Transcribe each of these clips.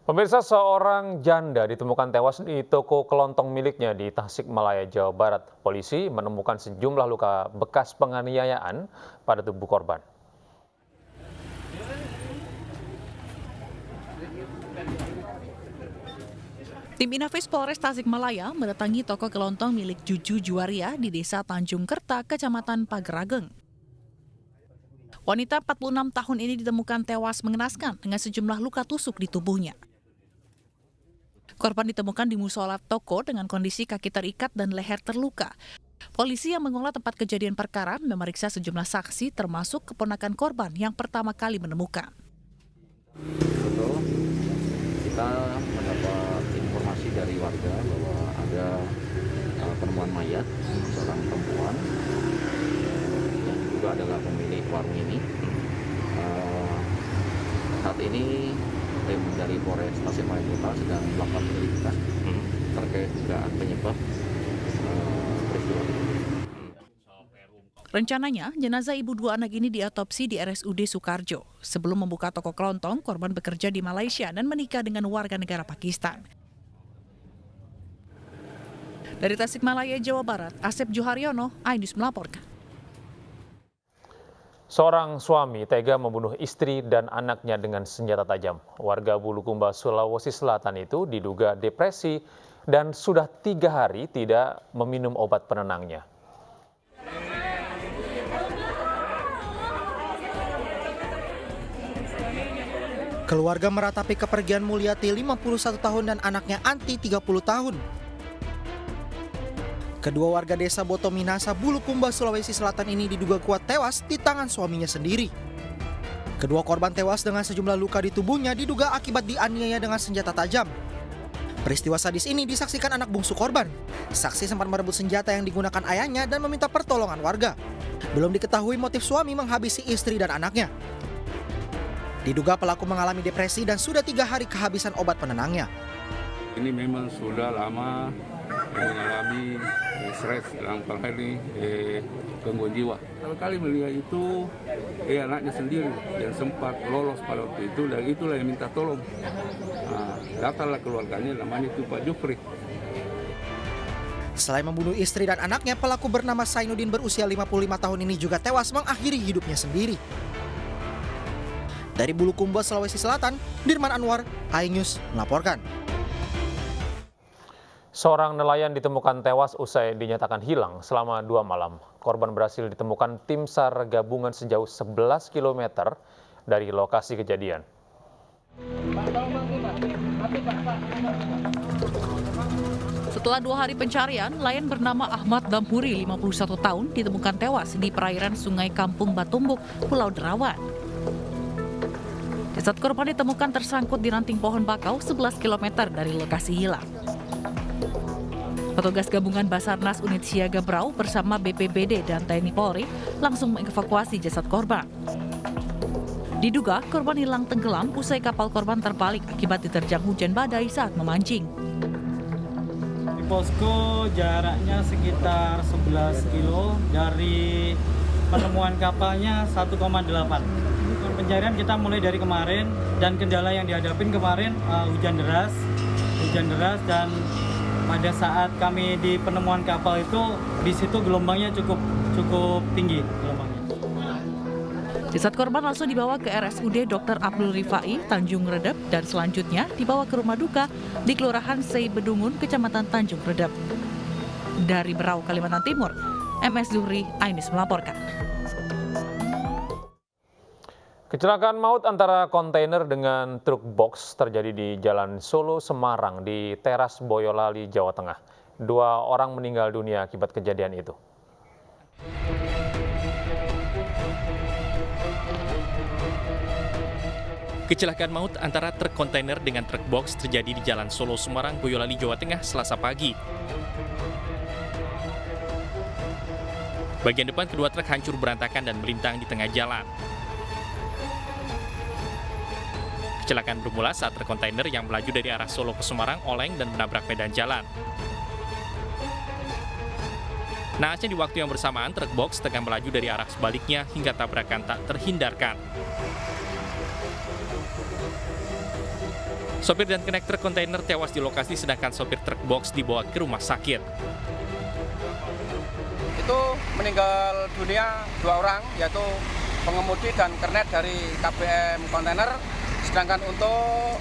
Pemirsa, seorang janda ditemukan tewas di toko kelontong miliknya di Tasikmalaya, Jawa Barat. Polisi menemukan sejumlah luka bekas penganiayaan pada tubuh korban. Tim Inafis Polres Tasikmalaya mendatangi toko kelontong milik Juju Juwaria di Desa Tanjung Kerta, Kecamatan Pagerageng. Wanita 46 tahun ini ditemukan tewas mengenaskan dengan sejumlah luka tusuk di tubuhnya. Korban ditemukan di musola toko dengan kondisi kaki terikat dan leher terluka. Polisi yang mengolah tempat kejadian perkara memeriksa sejumlah saksi termasuk keponakan korban yang pertama kali menemukan. Betul, kita mendapat informasi dari warga bahwa ada penemuan mayat seorang perempuan yang juga adalah pemilik warung ini. Saat ini tim dari Polres Tasikmalaya Kota sedang melakukan penyelidikan terkait dugaan penyebab peristiwa ini. Rencananya, jenazah ibu dua anak ini diotopsi di RSUD Sukarjo. Sebelum membuka toko kelontong, korban bekerja di Malaysia dan menikah dengan warga negara Pakistan. Dari Tasikmalaya, Jawa Barat, Asep Juharyono, iNews melaporkan. Seorang suami tega membunuh istri dan anaknya dengan senjata tajam. Warga Bulukumba, Sulawesi Selatan itu diduga depresi dan sudah 3 hari tidak meminum obat penenangnya. Keluarga meratapi kepergian Mulyati 51 tahun dan anaknya Anti 30 tahun. Kedua warga desa Botominasa, Bulukumba, Sulawesi Selatan ini diduga kuat tewas di tangan suaminya sendiri. Kedua korban tewas dengan sejumlah luka di tubuhnya diduga akibat dianiaya dengan senjata tajam. Peristiwa sadis ini disaksikan anak bungsu korban. Saksi sempat merebut senjata yang digunakan ayahnya dan meminta pertolongan warga. Belum diketahui motif suami menghabisi istri dan anaknya. Diduga pelaku mengalami depresi dan sudah 3 hari kehabisan obat penenangnya. Ini memang sudah lama mengalami stres dalam hal ini gangguan jiwa. Kalau kali melihat itu anaknya sendiri yang sempat lolos pada waktu itu dan itulah yang minta tolong. Datanglah keluarganya, namanya itu Pak Jufri. Selain membunuh istri dan anaknya, pelaku bernama Sainuddin berusia 55 tahun ini juga tewas mengakhiri hidupnya sendiri. Dari Bulukumba, Sulawesi Selatan, Dirman Anwar, iNews melaporkan. Seorang nelayan ditemukan tewas usai dinyatakan hilang selama 2 malam. Korban berhasil ditemukan tim SAR gabungan sejauh 11 km dari lokasi kejadian. Setelah 2 hari pencarian, nelayan bernama Ahmad Damhuri, 51 tahun, ditemukan tewas di perairan Sungai Kampung Batumbuk, Pulau Derawan. Jasad korban ditemukan tersangkut di ranting pohon bakau 11 km dari lokasi hilang. Petugas gabungan Basarnas Unit Siaga Brau bersama BPBD dan TNI Polri langsung mengevakuasi jasad korban. Diduga korban hilang tenggelam usai kapal korban terbalik akibat diterjang hujan badai saat memancing. Di posko jaraknya sekitar 11 kilo dari penemuan kapalnya 1,8. Pencarian kita mulai dari kemarin dan kendala yang dihadapin kemarin hujan deras dan pada saat kami di penemuan kapal itu di situ gelombangnya cukup tinggi gelombangnya. Jasad korban langsung dibawa ke RSUD Dr. Abdul Rifai, Tanjung Redep, dan selanjutnya dibawa ke rumah duka di Kelurahan Sei Bedungun, Kecamatan Tanjung Redep. Dari Berau, Kalimantan Timur, MS Zuhri, iNews melaporkan. Kecelakaan maut antara kontainer dengan truk box terjadi di Jalan Solo Semarang di Teras Boyolali, Jawa Tengah. 2 orang meninggal dunia akibat kejadian itu. Kecelakaan maut antara truk kontainer dengan truk box terjadi di Jalan Solo Semarang, Boyolali, Jawa Tengah, Selasa pagi. Bagian depan kedua truk hancur berantakan dan melintang di tengah jalan. Kecelakaan bermula saat truk kontainer yang melaju dari arah Solo ke Semarang oleng dan menabrak medan jalan. Naasnya di waktu yang bersamaan, truk box tengah melaju dari arah sebaliknya hingga tabrakan tak terhindarkan. Sopir dan kenek truk kontainer tewas di lokasi, sedangkan sopir truk box dibawa ke rumah sakit. Itu meninggal dunia 2 orang, yaitu pengemudi dan kernet dari KBM kontainer. Sedangkan untuk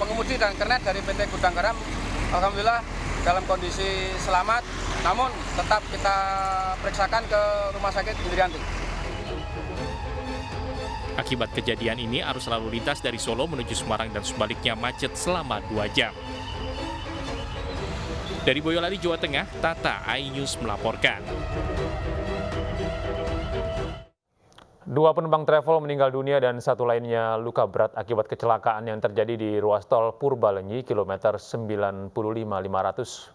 pengemudi dan kernet dari PT Gudang Garam, alhamdulillah dalam kondisi selamat, namun tetap kita periksakan ke Rumah Sakit Indrianti. Akibat kejadian ini, arus lalu lintas dari Solo menuju Semarang dan sebaliknya macet selama 2 jam. Dari Boyolali, Jawa Tengah, Tata, iNews melaporkan. 2 penumpang travel meninggal dunia dan 1 lainnya luka berat akibat kecelakaan yang terjadi di ruas tol Purbalenyi, kilometer 95.500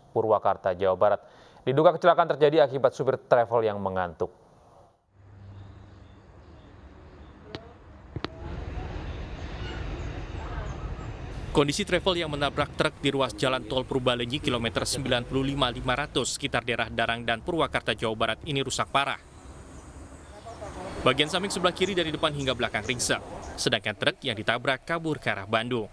Purwakarta, Jawa Barat. Diduga kecelakaan terjadi akibat supir travel yang mengantuk. Kondisi travel yang menabrak truk di ruas jalan tol Purbalenyi kilometer 95.500 sekitar daerah Darang dan Purwakarta, Jawa Barat ini rusak parah. Bagian samping sebelah kiri dari depan hingga belakang ringsek, sedangkan truk yang ditabrak kabur ke arah Bandung.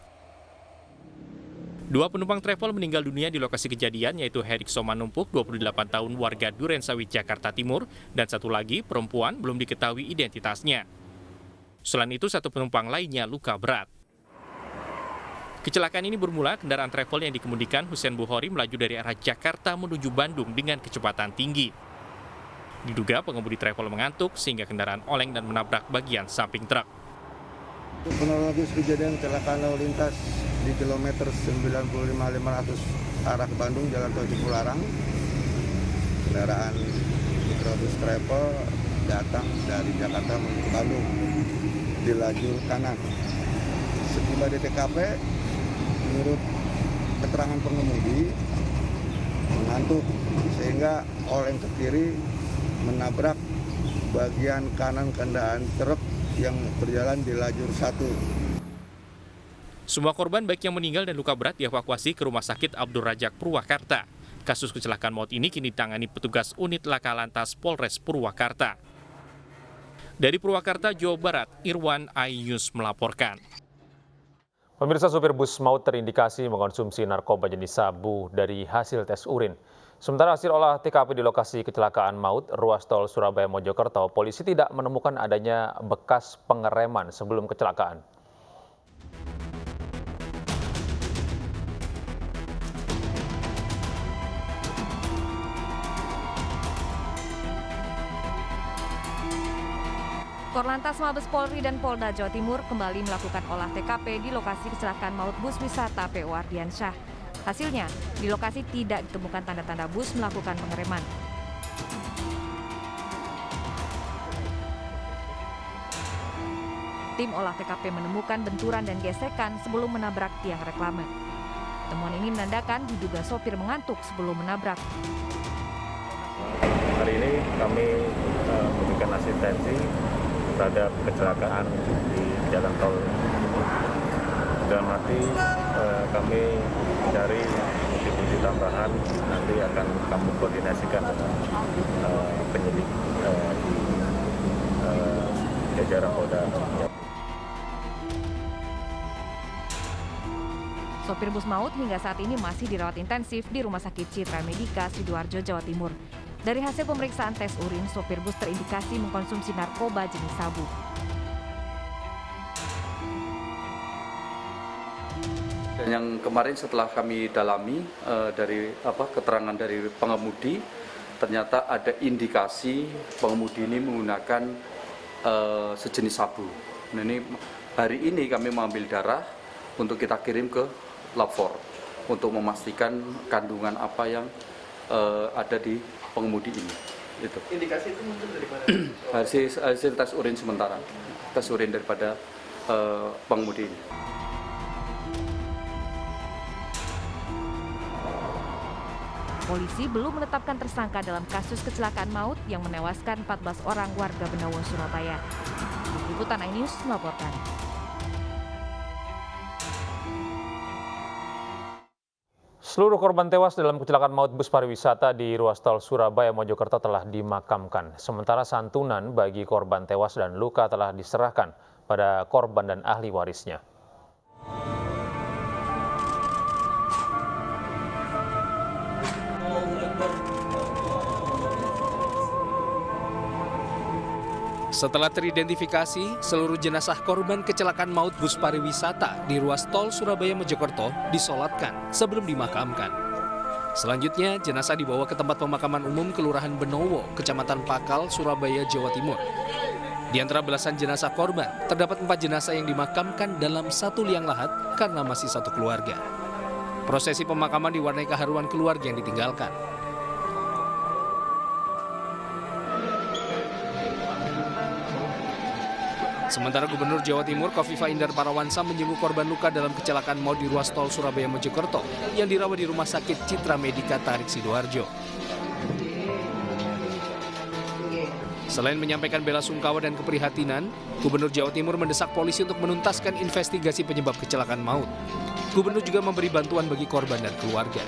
2 penumpang travel meninggal dunia di lokasi kejadian, yaitu Herik Somanumpuk, 28 tahun, warga Durensawit, Jakarta Timur, dan 1 lagi perempuan belum diketahui identitasnya. Selain itu, 1 penumpang lainnya luka berat. Kecelakaan ini bermula kendaraan travel yang dikemudikan Hussein Bukhari melaju dari arah Jakarta menuju Bandung dengan kecepatan tinggi. Diduga pengemudi travel mengantuk sehingga kendaraan oleng dan menabrak bagian samping truk. Kronologis kejadian kecelakaan lalu lintas di kilometer 95.500 arah ke Bandung, Jalan Tol Cipularang. Kendaraan mikrobus travel datang dari Jakarta menuju Bandung di lajur kanan. Setiba di TKP, menurut keterangan pengemudi, mengantuk sehingga oleng ke kiri menabrak bagian kanan kendaraan truk yang berjalan di lajur 1. Semua korban baik yang meninggal dan luka berat dievakuasi ke Rumah Sakit Abdul Rajak Purwakarta. Kasus kecelakaan maut ini kini ditangani petugas unit Laka Lantas Polres Purwakarta. Dari Purwakarta, Jawa Barat, Irwan, iNews melaporkan. Pemirsa, supir bus maut terindikasi mengkonsumsi narkoba jenis sabu dari hasil tes urin. Sementara hasil olah TKP di lokasi kecelakaan maut ruas tol Surabaya Mojokerto, polisi tidak menemukan adanya bekas pengereman sebelum kecelakaan. Korlantas Mabes Polri dan Polda Jawa Timur kembali melakukan olah TKP di lokasi kecelakaan maut bus wisata PO Ardiansyah. Hasilnya, di lokasi tidak ditemukan tanda-tanda bus melakukan pengereman. Tim olah TKP menemukan benturan dan gesekan sebelum menabrak tiang reklame. Temuan ini menandakan diduga sopir mengantuk sebelum menabrak. Hari ini kami memberikan asistensi terhadap kecelakaan di jalan tol. Dalam arti kami mencari bukti-bukti tambahan, nanti akan kami koordinasikan dengan penyidik di jajaran Polda. Sopir bus maut hingga saat ini masih dirawat intensif di Rumah Sakit Citra Medika, Sidoarjo, Jawa Timur. Dari hasil pemeriksaan tes urin, sopir bus terindikasi mengkonsumsi narkoba jenis sabu. Dan yang kemarin setelah kami dalami dari keterangan dari pengemudi, ternyata ada indikasi pengemudi ini menggunakan sejenis sabu. Nah, ini hari ini kami mengambil darah untuk kita kirim ke lab 4 untuk memastikan kandungan apa yang ada di pengemudi ini. Itu. Indikasi itu muncul dari mana? hasil tes urin sementara, tes urin daripada pengemudi ini. Polisi belum menetapkan tersangka dalam kasus kecelakaan maut yang menewaskan 14 orang warga Benawa, Surabaya. Liputan iNews melaporkan. Seluruh korban tewas dalam kecelakaan maut bus pariwisata di ruas tol Surabaya Mojokerto telah dimakamkan. Sementara santunan bagi korban tewas dan luka telah diserahkan pada korban dan ahli warisnya. Setelah teridentifikasi, seluruh jenazah korban kecelakaan maut bus pariwisata di ruas tol Surabaya-Mojokerto disolatkan sebelum dimakamkan. Selanjutnya, jenazah dibawa ke tempat pemakaman umum Kelurahan Benowo, Kecamatan Pakal, Surabaya, Jawa Timur. Di antara belasan jenazah korban, terdapat 4 jenazah yang dimakamkan dalam satu liang lahat karena masih satu keluarga. Prosesi pemakaman diwarnai keharuan keluarga yang ditinggalkan. Sementara Gubernur Jawa Timur Khofifah Indar Parawansa menjenguk korban luka dalam kecelakaan maut di ruas tol Surabaya-Mojokerto yang dirawat di Rumah Sakit Citra Medika Tarik Sidoarjo. Selain menyampaikan bela sungkawa dan keprihatinan, Gubernur Jawa Timur mendesak polisi untuk menuntaskan investigasi penyebab kecelakaan maut. Gubernur juga memberi bantuan bagi korban dan keluarga.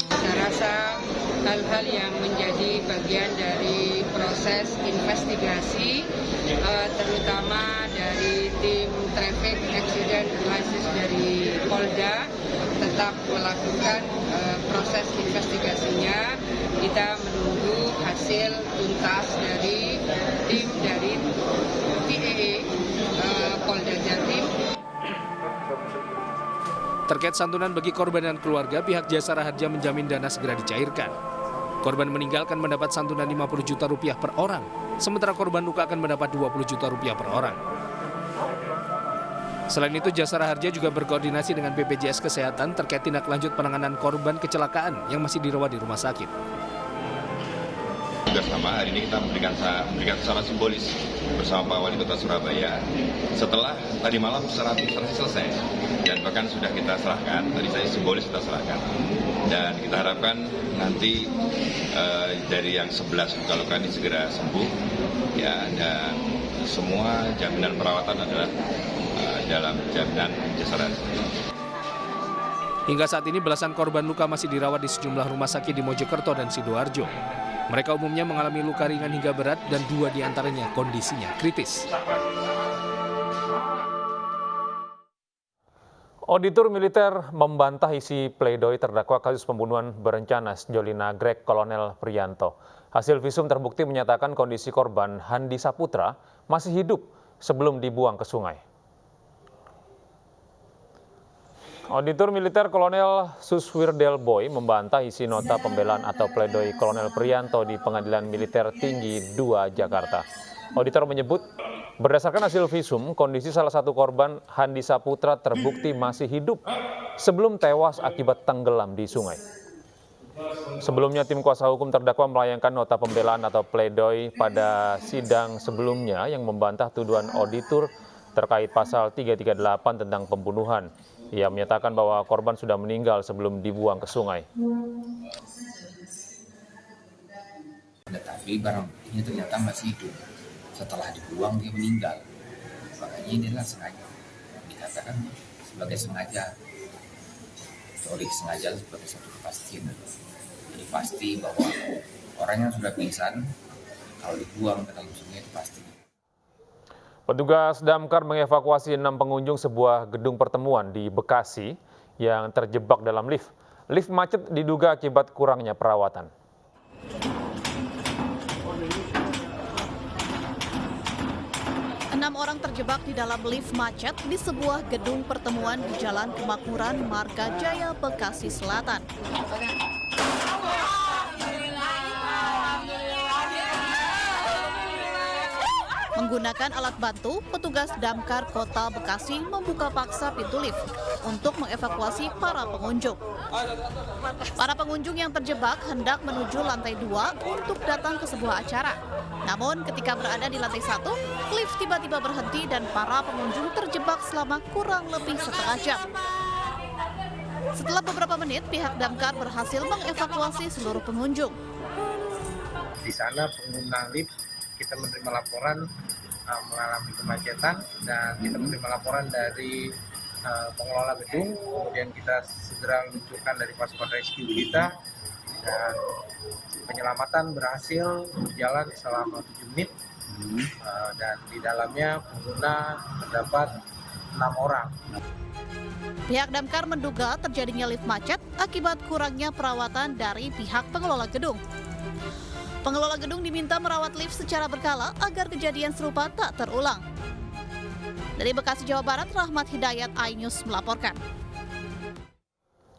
Saya rasa hal-hal yang menjadi bagian dari proses investigasi, terutama dari tim Traffic Accident Analysis dari Polda, tetap melakukan proses investigasinya. Kita menunggu hasil tuntas dari tim dari TEE Polda Jatim. Terkait santunan bagi korban dan keluarga, pihak Jasara Harja menjamin dana segera dicairkan. Korban meninggal akan mendapat santunan 50 juta rupiah per orang, sementara korban luka akan mendapat 20 juta rupiah per orang. Selain itu, Jasara Harja juga berkoordinasi dengan BPJS Kesehatan terkait tindak lanjut penanganan korban kecelakaan yang masih dirawat di rumah sakit. Bersama hari ini kita memberikan secara simbolis bersama Pak Wali Kota Surabaya setelah tadi malam secara selesai dan bahkan sudah kita serahkan, tadi saya simbolis kita serahkan, dan kita harapkan nanti dari yang 11 luka-luka ini segera sembuh ya, dan semua jaminan perawatan adalah dalam jaminan Jasara. Hingga saat ini belasan korban luka masih dirawat di sejumlah rumah sakit di Mojokerto dan Sidoarjo. Mereka umumnya mengalami luka ringan hingga berat dan 2 diantaranya kondisinya kritis. Auditor militer membantah isi pledoi terdakwa kasus pembunuhan berencana sejoli Nagrek Kolonel Priyanto. Hasil visum terbukti menyatakan kondisi korban Handi Saputra masih hidup sebelum dibuang ke sungai. Auditor militer Kolonel Suswirdail Boy membantah isi nota pembelaan atau pledoi Kolonel Priyanto di Pengadilan Militer Tinggi 2 Jakarta. Auditor menyebut, berdasarkan hasil visum, kondisi salah satu korban Handi Saputra terbukti masih hidup sebelum tewas akibat tenggelam di sungai. Sebelumnya, tim kuasa hukum terdakwa melayangkan nota pembelaan atau pledoi pada sidang sebelumnya yang membantah tuduhan auditor terkait pasal 338 tentang pembunuhan. Ia menyatakan bahwa korban sudah meninggal sebelum dibuang ke sungai. Tetapi barang buktinya ternyata masih hidup. Setelah dibuang dia meninggal. Makanya inilah sengaja. Dikatakan sebagai sengaja. Sengaja sebagai satu kepastian. Jadi pasti bahwa orang yang sudah pingsan kalau dibuang ke dalam sungai itu pasti. Petugas damkar mengevakuasi 6 pengunjung sebuah gedung pertemuan di Bekasi yang terjebak dalam lift. Lift macet diduga akibat kurangnya perawatan. Enam orang terjebak di dalam lift macet di sebuah gedung pertemuan di Jalan Kemakmuran, Marga Jaya, Bekasi Selatan. Menggunakan alat bantu, petugas damkar Kota Bekasi membuka paksa pintu lift untuk mengevakuasi para pengunjung. Para pengunjung yang terjebak hendak menuju lantai 2 untuk datang ke sebuah acara. Namun ketika berada di lantai 1, lift tiba-tiba berhenti dan para pengunjung terjebak selama kurang lebih setengah jam. Setelah beberapa menit, pihak damkar berhasil mengevakuasi seluruh pengunjung. Di sana pengguna lift kita menerima laporan mengalami kemacetan dan kita menerima laporan dari pengelola gedung, kemudian kita segera meluncurkan dari pasukan rescue kita dan penyelamatan berhasil berjalan selama 7 menit dan di dalamnya pengguna terdapat 6 orang. Pihak damkar menduga terjadinya lift macet akibat kurangnya perawatan dari pihak pengelola gedung. Pengelola gedung diminta merawat lift secara berkala agar kejadian serupa tak terulang. Dari Bekasi, Jawa Barat, Rahmat Hidayat, iNews melaporkan.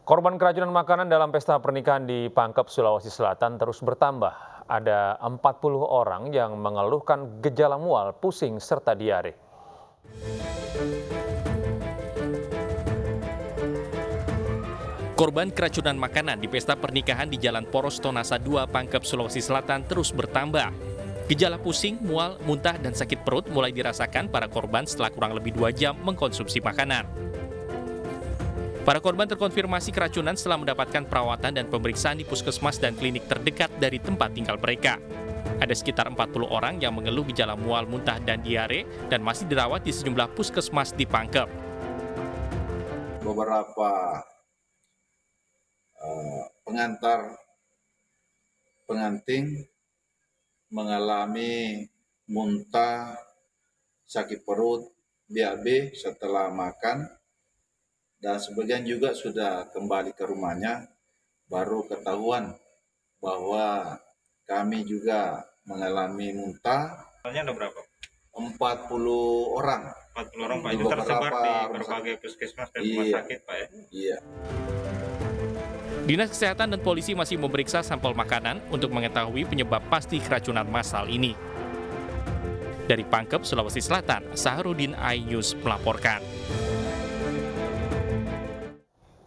Korban keracunan makanan dalam pesta pernikahan di Pangkep, Sulawesi Selatan terus bertambah. Ada 40 orang yang mengeluhkan gejala mual, pusing, serta diare. Korban keracunan makanan di pesta pernikahan di Jalan Poros Tonasa 2, Pangkep, Sulawesi Selatan terus bertambah. Gejala pusing, mual, muntah, dan sakit perut mulai dirasakan para korban setelah kurang lebih 2 jam mengkonsumsi makanan. Para korban terkonfirmasi keracunan setelah mendapatkan perawatan dan pemeriksaan di puskesmas dan klinik terdekat dari tempat tinggal mereka. Ada sekitar 40 orang yang mengeluh gejala mual, muntah, dan diare dan masih dirawat di sejumlah puskesmas di Pangkep. Beberapa pengantin mengalami muntah, sakit perut, BAB setelah makan, dan sebagian juga sudah kembali ke rumahnya, baru ketahuan bahwa kami juga mengalami muntah. Ada berapa? 40 orang. 40 orang, Pak. Itu tersebar di berbagai puskesmas dan rumah sakit, Pak, ya? Iya. Dinas Kesehatan dan polisi masih memeriksa sampel makanan untuk mengetahui penyebab pasti keracunan massal ini. Dari Pangkep, Sulawesi Selatan, Saharudin, iNews melaporkan.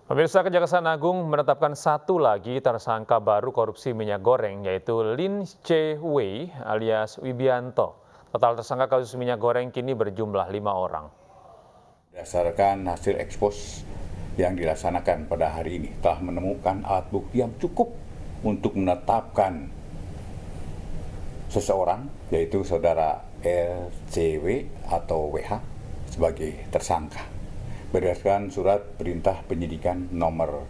Pemirsa, Kejaksaan Agung menetapkan satu lagi tersangka baru korupsi minyak goreng, yaitu Lin C. Wei alias Wibianto. Total tersangka kasus minyak goreng kini berjumlah 5 orang. Berdasarkan hasil ekspos yang dilaksanakan pada hari ini, telah menemukan alat bukti yang cukup untuk menetapkan seseorang, yaitu saudara LCW atau WH sebagai tersangka. Berdasarkan surat perintah penyidikan nomor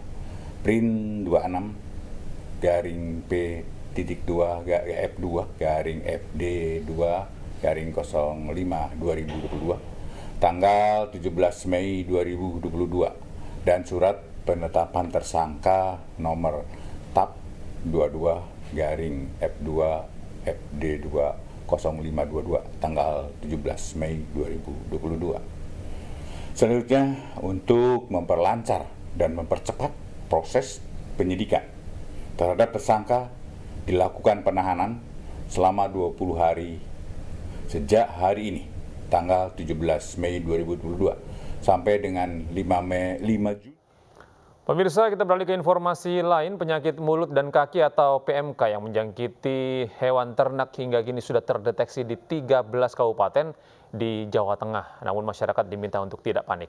PRIN 26-P-2-F2-FD2-05/2022 tanggal 17 Mei 2022 dan surat penetapan tersangka nomor TAP 22-F2-FD2-0522 tanggal 17 Mei 2022. Selanjutnya, untuk memperlancar dan mempercepat proses penyidikan terhadap tersangka, dilakukan penahanan selama 20 hari sejak hari ini, tanggal 17 Mei 2022, sampai dengan 5 Juni. Pemirsa, kita beralih ke informasi lain. Penyakit mulut dan kaki atau PMK yang menjangkiti hewan ternak hingga kini sudah terdeteksi di 13 kabupaten di Jawa Tengah. Namun masyarakat diminta untuk tidak panik.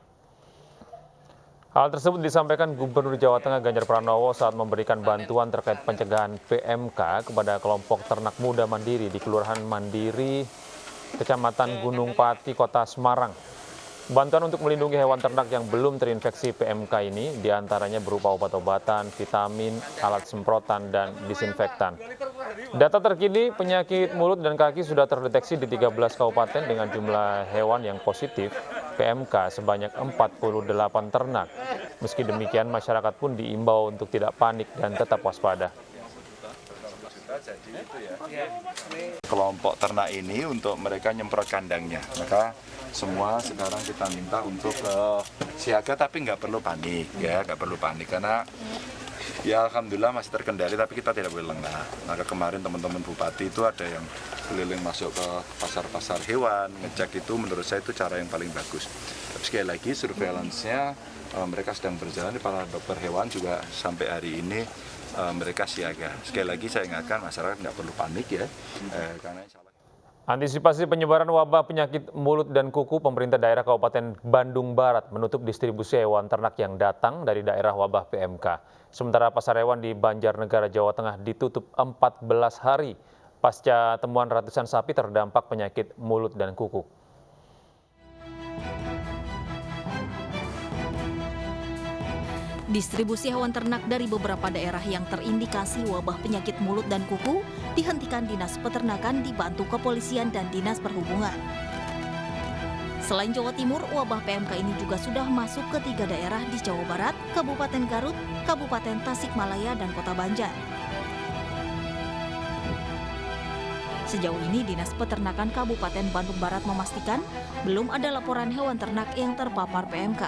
Hal tersebut disampaikan Gubernur Jawa Tengah Ganjar Pranowo saat memberikan bantuan terkait pencegahan PMK kepada kelompok ternak muda mandiri di Kelurahan Mandiri, Kecamatan Gunung Pati, Kota Semarang. Bantuan untuk melindungi hewan ternak yang belum terinfeksi PMK ini diantaranya berupa obat-obatan, vitamin, alat semprotan, dan disinfektan. Data terkini penyakit mulut dan kaki sudah terdeteksi di 13 kabupaten dengan jumlah hewan yang positif PMK sebanyak 48 ternak. Meski demikian, masyarakat pun diimbau untuk tidak panik dan tetap waspada. Kelompok ternak ini untuk mereka nyemprot kandangnya, maka semua sekarang kita minta untuk siaga, tapi nggak perlu panik ya, nggak perlu panik karena ya alhamdulillah masih terkendali, tapi kita tidak boleh lengah. Maka kemarin teman-teman bupati itu ada yang keliling masuk ke pasar-pasar hewan, ngecek itu, menurut saya itu cara yang paling bagus. Tapi sekali lagi surveillance-nya mereka sedang berjalan, para dokter hewan juga sampai hari ini mereka siaga. Sekali lagi saya ingatkan masyarakat nggak perlu panik ya, karena Antisipasi penyebaran wabah penyakit mulut dan kuku, pemerintah daerah Kabupaten Bandung Barat menutup distribusi hewan ternak yang datang dari daerah wabah PMK. Sementara pasar hewan di Banjarnegara, Jawa Tengah ditutup 14 hari pasca temuan ratusan sapi terdampak penyakit mulut dan kuku. Distribusi hewan ternak dari beberapa daerah yang terindikasi wabah penyakit mulut dan kuku dihentikan Dinas Peternakan dibantu Kepolisian dan Dinas Perhubungan. Selain Jawa Timur, wabah PMK ini juga sudah masuk ke 3 daerah di Jawa Barat, Kabupaten Garut, Kabupaten Tasikmalaya, dan Kota Banjar. Sejauh ini, Dinas Peternakan Kabupaten Bandung Barat memastikan belum ada laporan hewan ternak yang terpapar PMK.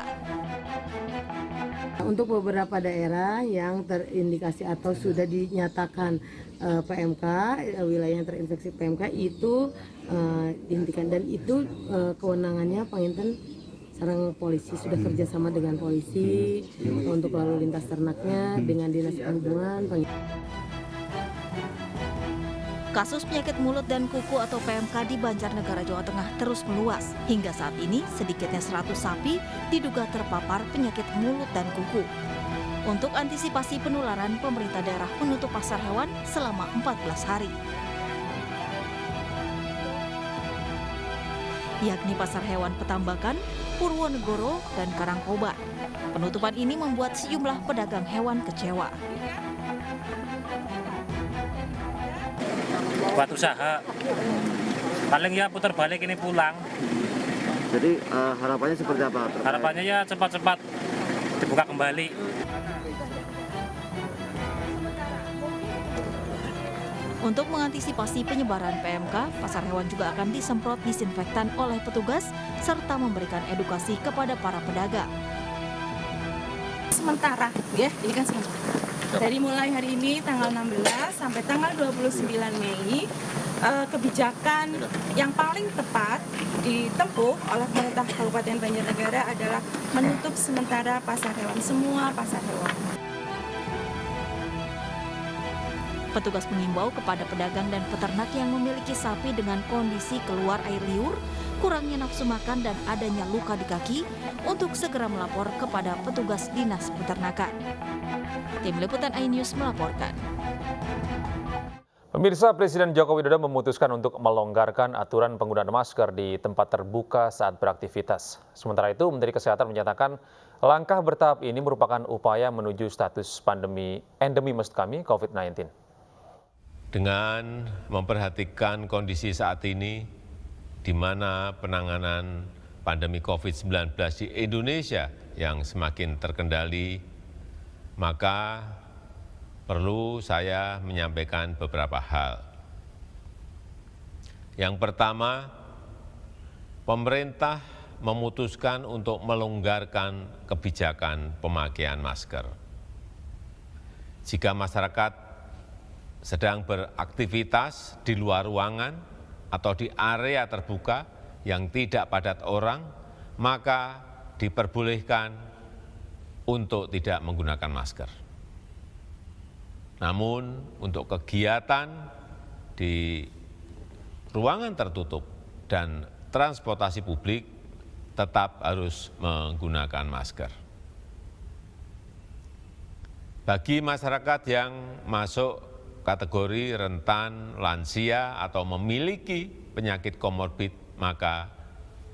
Untuk beberapa daerah yang terindikasi atau sudah dinyatakan PMK, wilayah yang terinfeksi PMK itu dihentikan, dan itu kewenangannya Panginten sareng polisi sudah kerjasama dengan polisi untuk lalu lintas ternaknya dengan Dinas Perhubungan. Kasus penyakit mulut dan kuku atau PMK di Banjarnegara, Jawa Tengah terus meluas. Hingga saat ini, sedikitnya 100 sapi diduga terpapar penyakit mulut dan kuku. Untuk antisipasi penularan, pemerintah daerah menutup pasar hewan selama 14 hari. Yakni Pasar Hewan Petambakan, Purwonegoro, dan Karangkobar. Penutupan ini membuat sejumlah pedagang hewan kecewa. Buat usaha, paling ya putar balik ini pulang. Jadi harapannya seperti apa? Harapannya ya cepat-cepat dibuka kembali. Untuk mengantisipasi penyebaran PMK, pasar hewan juga akan disemprot disinfektan oleh petugas serta memberikan edukasi kepada para pedagang. Sementara, ya, ini kan sementara. Dari mulai hari ini tanggal 16 sampai tanggal 29 Mei, kebijakan yang paling tepat ditempuh oleh pemerintah Kabupaten Banjarnegara adalah menutup sementara pasar hewan, semua pasar hewan. Petugas mengimbau kepada pedagang dan peternak yang memiliki sapi dengan kondisi keluar air liur, kurangnya nafsu makan, dan adanya luka di kaki untuk segera melapor kepada petugas Dinas Peternakan. Tim Liputan iNews melaporkan. Pemirsa, Presiden Joko Widodo memutuskan untuk melonggarkan aturan penggunaan masker di tempat terbuka saat beraktivitas. Sementara itu, Menteri Kesehatan menyatakan langkah bertahap ini merupakan upaya menuju status endemi COVID-19. Dengan memperhatikan kondisi saat ini, di mana penanganan pandemi COVID-19 di Indonesia yang semakin terkendali, maka perlu saya menyampaikan beberapa hal. Yang pertama, pemerintah memutuskan untuk melonggarkan kebijakan pemakaian masker. Jika masyarakat sedang beraktivitas di luar ruangan atau di area terbuka yang tidak padat orang, maka diperbolehkan untuk tidak menggunakan masker. Namun untuk kegiatan di ruangan tertutup dan transportasi publik tetap harus menggunakan masker. Bagi masyarakat yang masuk kategori rentan, lansia, atau memiliki penyakit komorbid, maka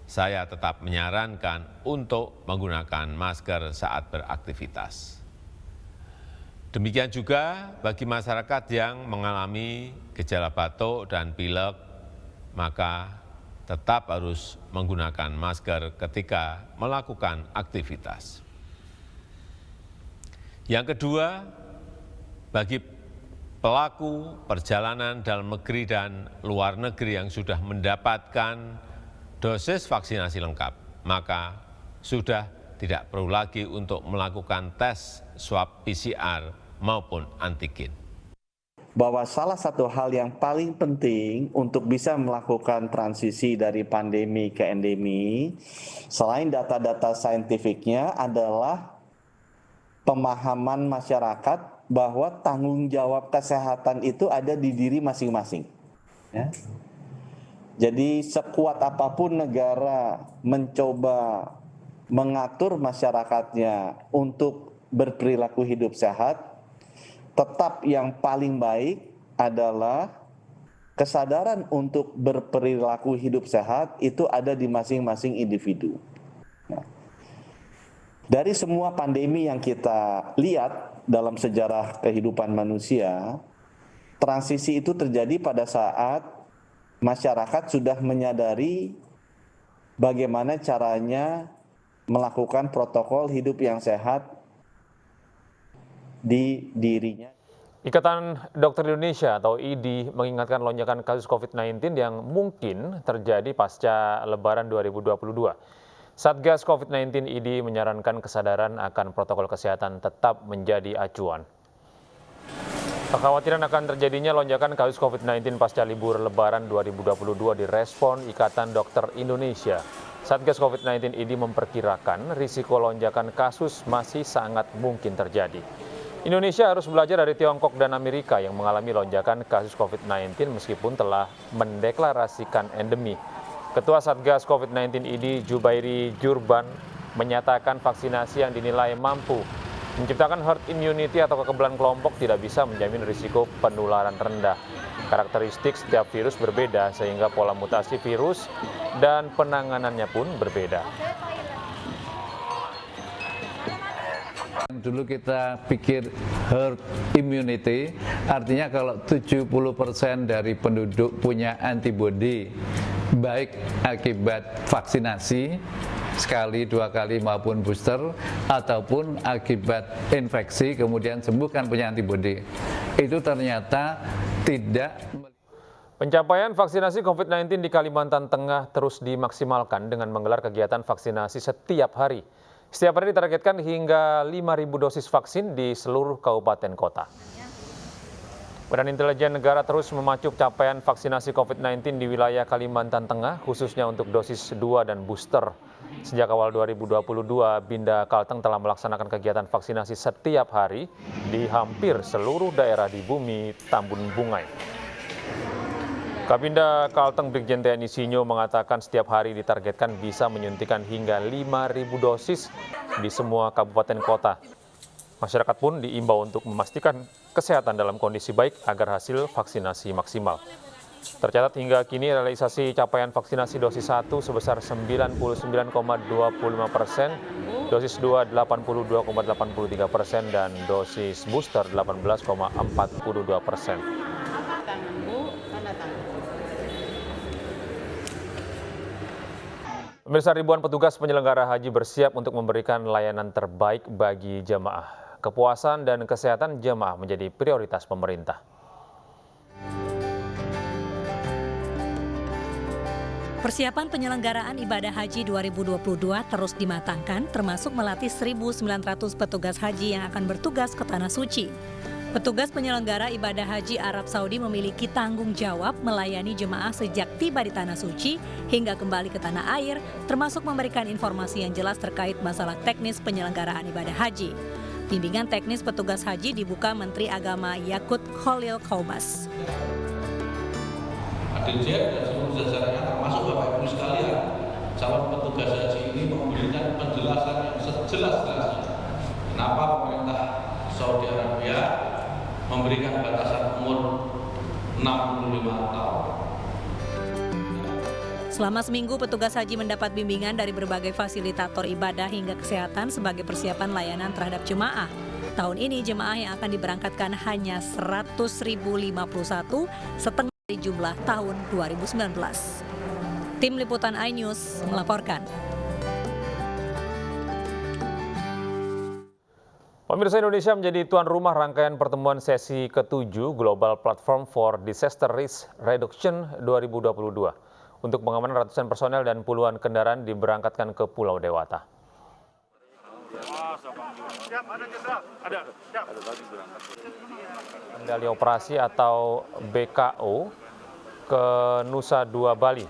saya tetap menyarankan untuk menggunakan masker saat beraktivitas. Demikian juga bagi masyarakat yang mengalami gejala batuk dan pilek, maka tetap harus menggunakan masker ketika melakukan aktivitas. Yang kedua, bagi pelaku perjalanan dalam negeri dan luar negeri yang sudah mendapatkan dosis vaksinasi lengkap, maka sudah tidak perlu lagi untuk melakukan tes swab PCR maupun antigen. Bahwa salah satu hal yang paling penting untuk bisa melakukan transisi dari pandemi ke endemi, selain data-data saintifiknya, adalah pemahaman masyarakat bahwa tanggung jawab kesehatan itu ada di diri masing-masing. Ya. Jadi sekuat apapun negara mencoba mengatur masyarakatnya untuk berperilaku hidup sehat, tetap yang paling baik adalah kesadaran untuk berperilaku hidup sehat itu ada di masing-masing individu. Nah, dari semua pandemi yang kita lihat dalam sejarah kehidupan manusia, transisi itu terjadi pada saat masyarakat sudah menyadari bagaimana caranya melakukan protokol hidup yang sehat di dirinya. Ikatan Dokter Indonesia atau IDI mengingatkan lonjakan kasus COVID-19 yang mungkin terjadi pasca Lebaran 2022. Satgas COVID-19 IDI menyarankan kesadaran akan protokol kesehatan tetap menjadi acuan. Kekhawatiran akan terjadinya lonjakan kasus COVID-19 pasca libur Lebaran 2022 direspon Ikatan Dokter Indonesia. Satgas COVID-19 IDI memperkirakan risiko lonjakan kasus masih sangat mungkin terjadi. Indonesia harus belajar dari Tiongkok dan Amerika yang mengalami lonjakan kasus COVID-19 meskipun telah mendeklarasikan endemi. Ketua Satgas COVID-19 IDI Jubairi Jurban menyatakan vaksinasi yang dinilai mampu menciptakan herd immunity atau kekebalan kelompok tidak bisa menjamin risiko penularan rendah. Karakteristik setiap virus berbeda sehingga pola mutasi virus dan penanganannya pun berbeda. Dulu kita pikir herd immunity, artinya kalau 70% dari penduduk punya antibodi, baik akibat vaksinasi, sekali, dua kali maupun booster, ataupun akibat infeksi kemudian sembuhkan punya antibodi. Itu ternyata tidak. Pencapaian vaksinasi COVID-19 di Kalimantan Tengah terus dimaksimalkan dengan menggelar kegiatan vaksinasi setiap hari. Setiap hari ditargetkan hingga 5.000 dosis vaksin di seluruh kabupaten kota. Badan Intelijen Negara terus memacu capaian vaksinasi COVID-19 di wilayah Kalimantan Tengah, khususnya untuk dosis 2 dan booster. Sejak awal 2022, Binda Kalteng telah melaksanakan kegiatan vaksinasi setiap hari di hampir seluruh daerah di bumi Tambun Bungai. Kabinda Kalteng Brigjen TNI Sinyo mengatakan setiap hari ditargetkan bisa menyuntikan hingga 5.000 dosis di semua kabupaten kota. Masyarakat pun diimbau untuk memastikan kesehatan dalam kondisi baik agar hasil vaksinasi maksimal. Tercatat hingga kini realisasi capaian vaksinasi dosis 1 sebesar 99,25%, dosis 2 82,83% dan dosis booster 18,42%. Pemirsa, ribuan petugas penyelenggara haji bersiap untuk memberikan layanan terbaik bagi jemaah. Kepuasan dan kesehatan jemaah menjadi prioritas pemerintah. Persiapan penyelenggaraan ibadah haji 2022 terus dimatangkan, termasuk melatih 1.900 petugas haji yang akan bertugas ke Tanah Suci. Petugas penyelenggara ibadah haji Arab Saudi memiliki tanggung jawab melayani jemaah sejak tiba di Tanah Suci hingga kembali ke tanah air, termasuk memberikan informasi yang jelas terkait masalah teknis penyelenggaraan ibadah haji. Bimbingan teknis petugas haji dibuka Menteri Agama Yakut Khalil Qaumas. Dirjen dan seluruh jajarannya termasuk Bapak Ibu sekalian, calon petugas haji ini memberikan penjelasan yang sejelas-jelasnya. Kenapa pemerintah Saudi Arabia memberikan batasan umur 65 tahun. Selama seminggu, petugas haji mendapat bimbingan dari berbagai fasilitator ibadah hingga kesehatan sebagai persiapan layanan terhadap jemaah. Tahun ini, jemaah yang akan diberangkatkan hanya 100.051, setengah dari jumlah tahun 2019. Tim Liputan iNews melaporkan. Pemirsa, Indonesia menjadi tuan rumah rangkaian pertemuan sesi ke-7 Global Platform for Disaster Risk Reduction 2022. Untuk pengamanan ratusan personel dan puluhan kendaraan diberangkatkan ke Pulau Dewata. Kendali operasi atau BKO ke Nusa Dua Bali.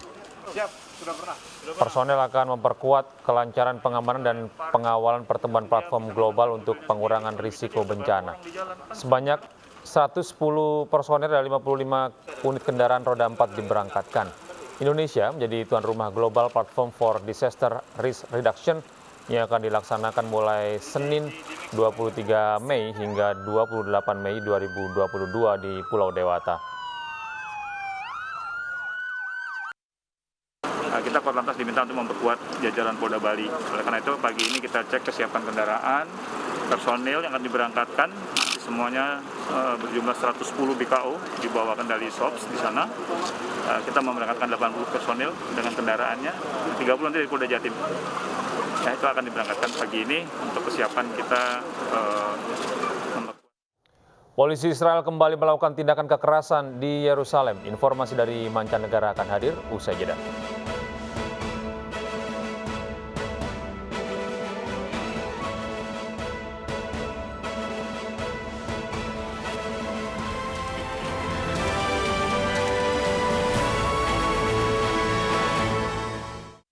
Personel akan memperkuat kelancaran pengamanan dan pengawalan pertemuan platform global untuk pengurangan risiko bencana. Sebanyak 110 personel dan 55 unit kendaraan roda 4 diberangkatkan. Indonesia menjadi tuan rumah Global Platform for Disaster Risk Reduction yang akan dilaksanakan mulai Senin 23 Mei hingga 28 Mei 2022 di Pulau Dewata. Kita Korlantas diminta untuk memperkuat jajaran Polda Bali. Oleh karena itu pagi ini kita cek kesiapan kendaraan, personil yang akan diberangkatkan. Semuanya berjumlah 110 BKO di bawah kendali SOPS di sana. Kita memberangkatkan 80 personil dengan kendaraannya, 30 nanti dari Polda Jatim. Nah, itu akan diberangkatkan pagi ini untuk kesiapan kita. Polisi Israel kembali melakukan tindakan kekerasan di Yerusalem. Informasi dari mancanegara akan hadir usai jeda.